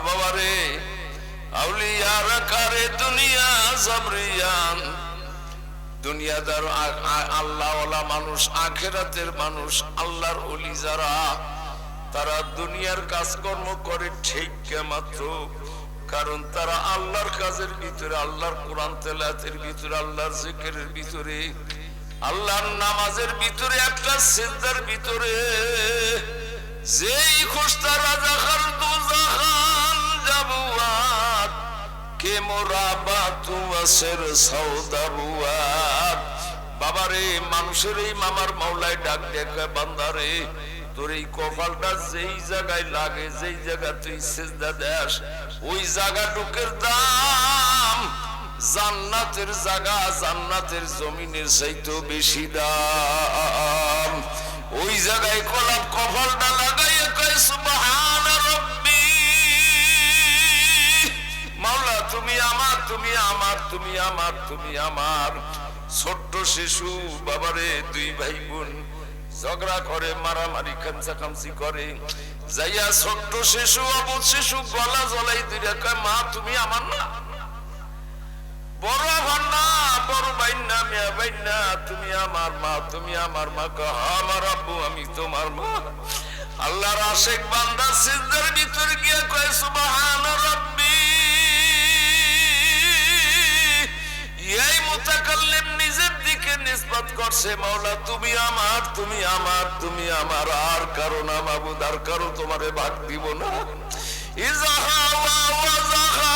বাবারে আউলিয়ারা কারে দুনিয়া জাবরিয়ান, দুনিয়াদার আল্লাহওয়ালা মানুষ, আখেরাতের মানুষ, আল্লাহর ওলি যারা, তারা দুনিয়ার কাজকর্ম করে ঠিক মাত্র, কারণ তারা আল্লাহর কাজের ভিতরে, আল্লাহর কোরআন তেলাওয়াতের ভিতরে, আল্লাহর জিকিরের ভিতরে, আল্লাহর নামাজের ভিতরে, একটা সিজদার ভিতরে, যেই খুশতা রাজা খাল দুজাহান জাবুয়াত কে মোরাবাতু আসের সওদাবুয়াত। বাবারে মানুষের এই মামার মাওলায় ডাক দেখে, বান্দারে তোর এই কপালটা যেই জায়গায় লাগে, যেই জায়গা তুই সিজদা দেস, ওই জায়গাটুকের দাম জান্নাতের জায়গা, জান্নাতের জমিনের চাইতেও বেশি দাম। ওই জায়গায় কলাপ কপালটা লাগাইয়া কয় সুবহান রাব্বি, মাওলা তুমি আমার, তুমি আমার, তুমি আমার, তুমি আমার। ছোট্ট শিশু বাবারে, দুই ভাই বোন ঝগড়া করে, মারামারি খামসাখামসি করে, যাইয়া ছোট্ট শিশু অবুঝ শিশু গলা জ্বলাই দিলে কয় মা তুমি আমার না, বড় আমার না, বড় ভাই না, মিয়া ভাই না, তুমি আমার মা, তুমি আমার মা। কয় আমার আব্বু আমি তোমার মা। আল্লাহর আশিক বান্দা সিজদার ভিতরে গিয়ে কয় সুবহান রাব্বি। এই মুতাকাল্লিম নিজের দিকে নিসবত করছে, মাওলা তুমি আমার, তুমি আমার, তুমি আমার, আর কারো না মাবুদ, আর কারো তোমারে ভাগ দিব না। ইজাহা ওয়া ওয়াজাহা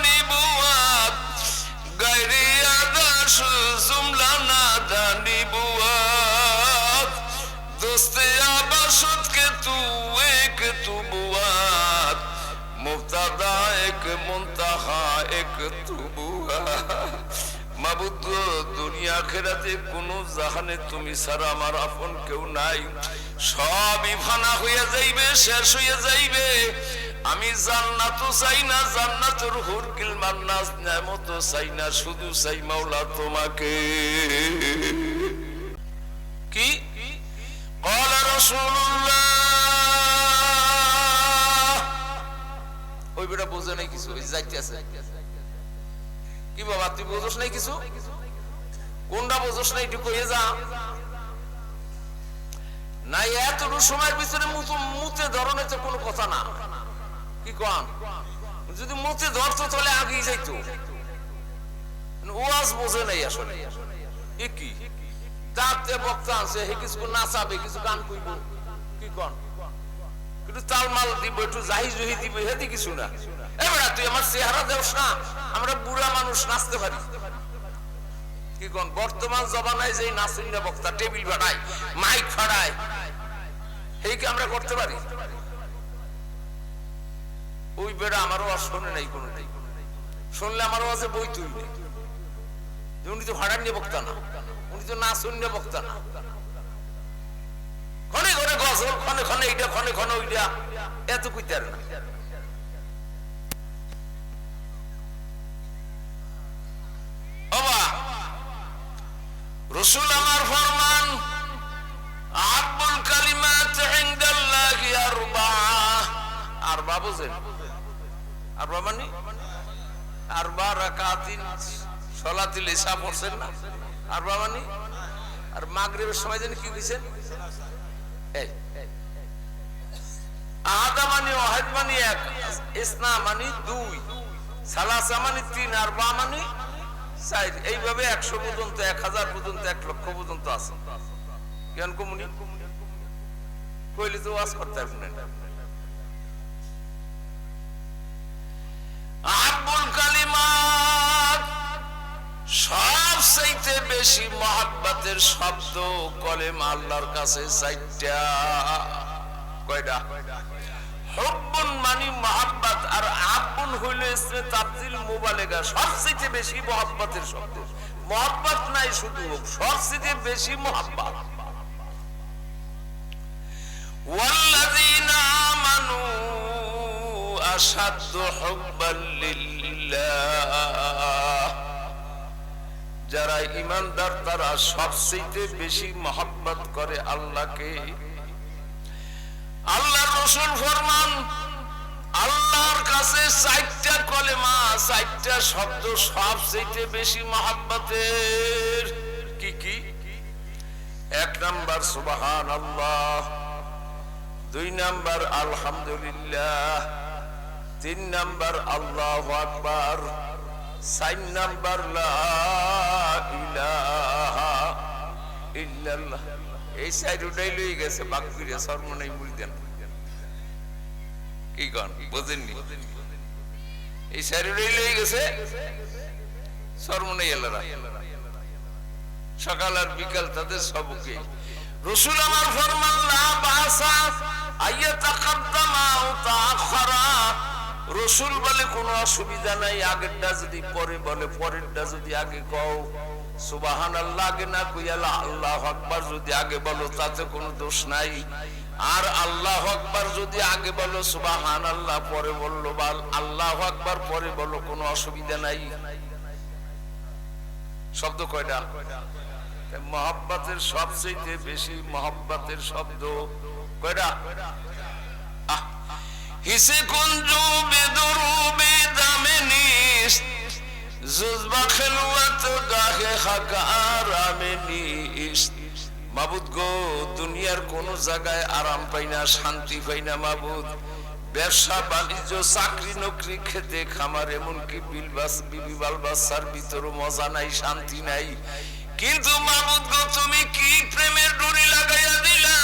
নিবুয়াত গায়রি আদাশ জুমলা নাদা নিবুয়াত দোস্তে আবাসত কে তু এক তু বুয়াত মুবতাদা এক মুনতাহা এক তু বুয়াত। মাবুদ দুনিয়া আখিরাতে কোন জাহানে তুমি ছাড়া আমার আপন কেউ নাই, সবই ফানা হইয়া যাইবে, শেষ হইয়া যাইবে। আমি জান্নাতও চাই না, জান্নাতের হুর গিলমান নাজ নেয়ামতও চাই না, শুধু চাই মাওলা তোমাকে। কি ক্বালা রাসূলুল্লাহ, ওই বেটা বোঝে নাই কিছু, ওই যাইতে আছে। কি বাবা তুই বোঝস নাই কিছু? কোনটা বোঝস নাই একটু কইয়ে যা। নাই এতটুকু সময়ের ভিতরে মুতে ধরনের তো কোনো কথা না। কি কন যদি মুতে ধরতো তাহলে আগেই যাইতো। ওয়াজ বোঝে নাই আসলে। কি তাতে বক্তা আছে, হে কিছু নাচাবে, কিছু গান কইব, কি কন একটু তালমাল দিব, একটু জাহি জহি দিব, হেদি কিছু না। এবারে তুই আমার চেহারা দেওস না, আমরা বুড়া মানুষ নাচতে পারি। কি কোন বর্তমান জমানায় যে নাচুন্না বক্তা টেবিল ফাটায়, মাইক ফাটায়, এই কি আমরা করতে পারি? ওই বেড়া আমারও আর শোনে নাই কোনো নেই, শুনলে আমারও আছে বই তুই নেই। উনি তো ভাড়ার নিয়ে বক্তা না, উনি তো নাচুন্না বক্তা না। ক্ষণে ক্ষণে গজল, ক্ষণে ক্ষণে এইটা, ক্ষণে ক্ষণে ওইটা, এত কইতে না। রাসূল আমার ফরমান আব্বুল কালিমাত ইনদাল্লাহি আরবা। আরবা বুঝেন? আরবা মানে আরবা রাকাতিন সালাতুল ইশা পড়ছেন না? আরবা মানে আর মাগরিবের সময় জানেন কি কইছেন? এই আদা মানে ওয়াহিদ মানে এক, ইসনা মানে দুই, সালাসা মানে তিন, আরবা মানে এইভাবে 100 পর্যন্ত, 1000 পর্যন্ত, 1 লক্ষ পর্যন্ত আছে। কেন কমুনি কইলে তো ওয়াজ করতে পারবেন না। আব্বুল কালিমাত সবচেয়ে বেশি মহব্বতের শব্দ কলেমা আল্লাহর কাছে 4টা। কয়টা? হুব্বুন মানে মহব্বত, আর আব্বুন হইলে ইসমে তাফজিল মুবালেগা, সবচেয়ে বেশি মহব্বতের শব্দ। মহব্বত নাই শুধু, সবচেয়ে বেশি মহব্বত। ওয়াল্লাযীনা আমানু আশাদ্দু হুব্বান লিল্লাহ, যারা ঈমানদার তারা সবচেয়ে বেশি মহব্বত করে আল্লাহকে। আল্লাহর রাসূল ফরমান আল্লাহ আছে চারটা কলেমা, চারটা শব্দ সবচেয়ে বেশি মহব্বতের। কি কি? এক নাম্বার সুবহানাল্লাহ, দুই নাম্বার আলহামদুলিল্লাহ, তিন নাম্বার আল্লাহু আকবার, চার নাম্বার লা ইলাহা ইল্লাল্লাহ। এই চারটাই লই গেছে বাকফিরে সরমনাই মুরিদান। কি গান বুঝেননি? এই চারটাই লই গেছে সরমনাই এলারা, সকাল আর বিকাল তাদের সবকে। রাসূল আমার ফরমান লা বাসা আইয়াতাকাদ্দামা আও তাআখারা, রাসূল বলে কোনো অসুবিধা নাই, আগেরটা যদি পরে বলে, পরেরটা যদি আগে কও। সুবহানাল্লাহ আগে না কইয়া আল্লাহু আকবার যদি আগে বলো তাতে কোনো দোষ নাই। আর আল্লাহু আকবার যদি আগে বলো, সুবহানাল্লাহ পরে বললো, বা আল্লাহু আকবার পরে বলো, কোনো অসুবিধা নাই। শব্দ কয়টা? মহব্বতের সবচেয়ে বেশি মহব্বতের শব্দ কয়টা? হিসে কুঞ্জু বেদরুবে দামেনিস জুজবা খেলওয়াত গাহে হাকার আমেনিস। মাবুদ গো, দুনিয়ার কোন জায়গায় আরাম পাই না, শান্তি পাই না মাবুদ। ব্যবসা বাণিজ্য, চাকরি নকরি, খেতে খামার, এমনকি বিবি বাল বাচ্চার ভিতরও মজা নাই, শান্তি নাই। কিন্তু মাবুদ গো, তুমি কি প্রেমের ডুরি লাগাইয়া দিলা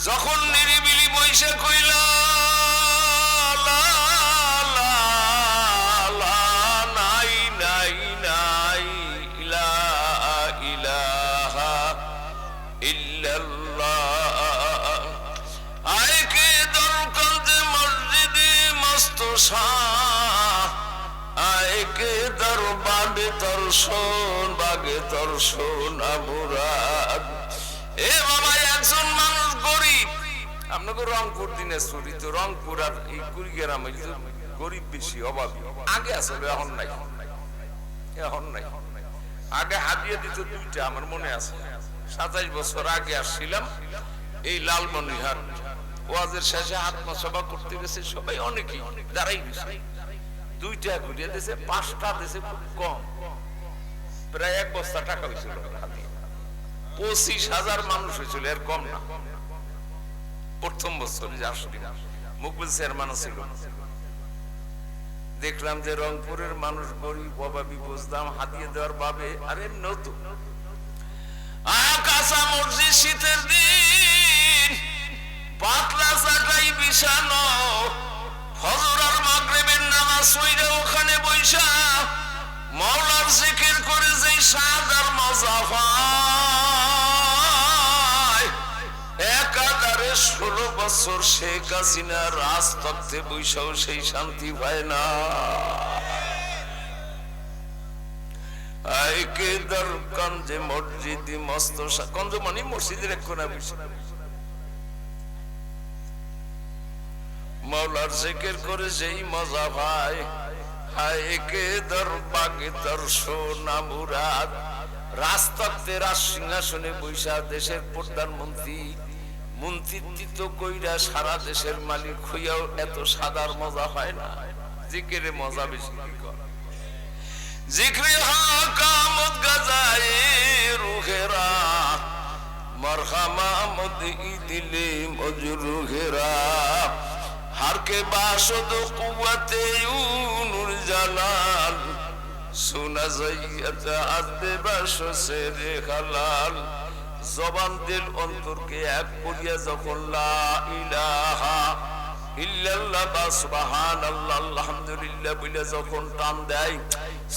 যখন নিরিবিলি বইসা কইলা নাই নাই নাই ইলাহা ইলাহা ইল্লাল্লাহ। আয়কে দরকার মসজিদে মস্ত শাহ, আয়কে দরবারে দর্শন, বাগে দর্শন মুরাদ। এ বাবা, একজন মানুষ গরিব, আপনাকে রংপুর দিনাজপুর, তো রংপুর আর এই কুড়িগ্রাম গরিব বেশি, অভাবী। আগে আসলে এখন নাই, এখন নাই। আগে হাদিয়া দিত দুইটা, আমার মনে আছে। 27 বছর আগে আসছিলাম এই লালমনিরহাট, ওয়াজের শেষে আত্মসভা করতে গেছে সবাই, অনেকেই দাঁড়াই গেছে। 2টা ঘুরিয়ে দিয়েছে, 5টা দিয়েছে খুব কম, প্রায় 1 বস্তা টাকা হয়েছিল। 25,000 মানুষ হয়েছিল, এর কম না। প্রথম বছর আসছিলাম, মুকবিল চেয়ারম্যান ছিল। দেখলাম যে রংপুরের মানুষ গরিব, অভাবী, বুঝলাম হাতিয়ে দেওয়ার ভাবে। আরে নতুন কাঁচা মসজিদ, শীতের দিন, পাতলা চাটাই বিছানো, ফজর আর মাগরিবের নামাজ পড়ে ওখানে বইসা মাওলার জিকির করে যেই স্বাদ আর মজা পায়, একাধারে 16 বছর শেখ হাসিনা রাজতত্ত্বে বইসাও সেই শান্তি পায় না। আইকে দরকার যে মসজিদি মস্ত কঞ্জমানি মসজিদের এক কোণা বসে মাওলার জিকির করে যেই মজা ভাই, হায়কে দরবাগে দর্শন মুরাদ। রাজতত্ত্বের সিংহাসনে বৈশা দেশের প্রধানমন্ত্রী, মন্ত্রিত্ব কইরা সারা দেশের মালিক হইয়াও এত সাদার মজা হয় না। জিকিরে মজা বেশি। জিক্রে হাকামত গাজায় রুহেরা, মরহামা মদি দিলে মজরুহেরা, হারকে বাসদ কুওয়াতে নূর জালাল, সোনা যাইয়াতা আদে বাস সেরে হালাল। জবান দিল অন্তরকে এক করিয়া যখন লা ইলাহা ইল্লাল্লাহ বা সুবহানাল্লাহ আলহামদুলিল্লাহ বলে যখন টান দেয়,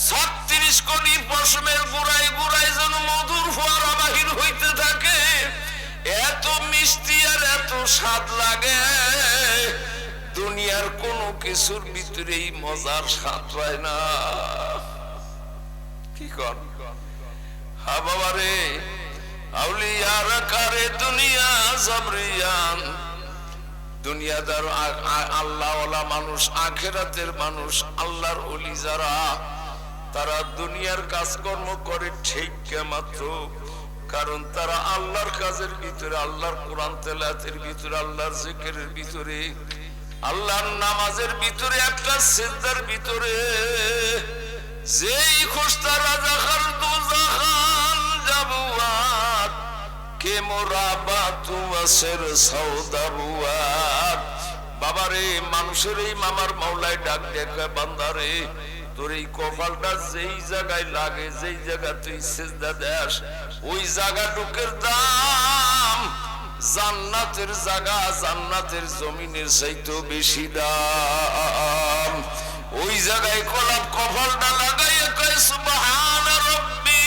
36 কোটি পশমের গুড়াই গুড়াই যেন মধুর ফোয়ারা বাহির হইতে থাকে। এত মিষ্টি আর এত স্বাদ লাগে, দুনিয়ার কোন কিছুর ভিতরেই মজার স্বাদ পায় না। কি কর হা বাবা রে, আউলিয়ারা কারে দুনিয়া জাবরিয়ান। দুনিয়াদার আল্লাহওয়ালা মানুষ, আখেরাতের মানুষ, আল্লাহর ওলি যারা, তারা দুনিয়ার কাজকর্ম করে ঠিক মাত্র, কারণ তারা আল্লাহর কাজের ভিতরে, আল্লাহর কোরআন তেলাওয়াতের ভিতরে, আল্লাহর জিকিরের ভিতরে আল্লাহর নামাজের ভিতরে একটা সিজদার ভিতরে যেই খুশতা রাজাখার দুজাখান জাবুয়াত কে মোরাবাতু ওয়াসের সাউদাবুয়াত। বাবারে, মানুষের এই মামার মাওলায় ডাক দেখে, বান্দারে তোর এই কপালটা যেই জায়গায় লাগে, যেই জায়গা তুই সিজদা দেস, ওই জায়গাটুকের দাম জান্নাতের জায়গা, জান্নাতের জমিনের চাইতে বেশি দাম। ওই জায়গায় কলাপ কপালটা লাগাইয়া কয় সুবহান রাব্বি,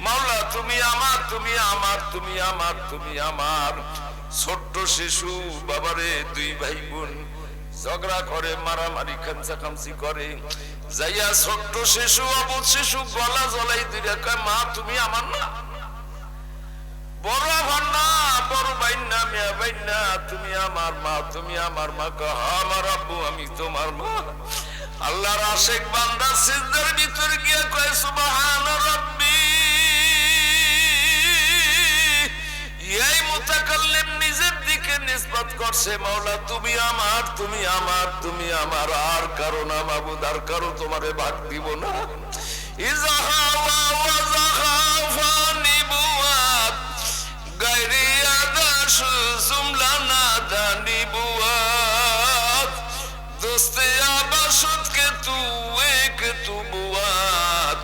মাওলা তুমি আমার, তুমি আমার, তুমি আমার, তুমি আমার। ছোট্ট শিশু, বাবারে দুই ভাই বোন ঝগড়া করে, মারামারি খামসাখামসি করে, যাইয়া ছোট্ট শিশু অবুঝ শিশু গলা জ্বলাই দিলে কয় মা তুমি আমার না, বড় আমার না, বড় বাইন না, মেয়া বাইন না, তুমি আমার মা, তুমি আমার মা। কয় আমার আব্বু আমি তোমার মা। আল্লাহর আশিক বান্দা সিজদার ভিতর গিয়ে কয় সুবহান রাব্বি। এই মুতাকাল্লিম নিজের দিকে নিসবত করছে, মাওলা তুমি আমার, তুমি আমার, তুমি আমার, আর কারো না মাবুদ, আর কারো তোমারে ভাগ দিব না। ইজাহা ওয়া ওয়াজাহা নিবুয়াত গায়রি আদাশ জুমলা নাদা নিবুয়াত দোস্তে আবাসত কে তু এক তু বুয়াত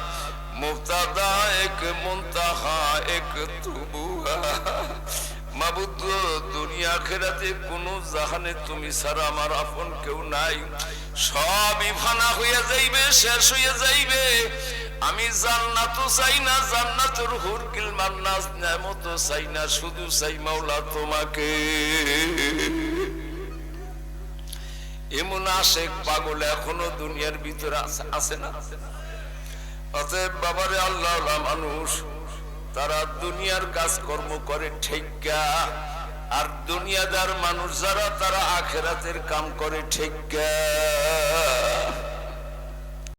মুবতাদা এক মুনতাহা এক তু বুয়াত। মাবুদ, দুনিয়া আখিরাতে কোন জাহানে তুমি ছাড়া আমার আপন কেউ নাই, সবই ফানা হয়ে যাইবে, শেষ হয়ে যাইবে। আমি জান্নাতও চাই না, জান্নাতের হুর গিলমান নাজ নেয়ামতও চাই না, শুধু চাই মাওলা তোমাকে। এমন আশেক পাগল এখনো দুনিয়ার ভিতরে আছে না? অতএব বাবারে, আল্লাহ মানুষ তারা দুনিয়ার কাজকর্ম করে ঠিকা, আর দুনিয়াদার মানুষ যারা তারা আখিরাতের কাম করে ঠিকা।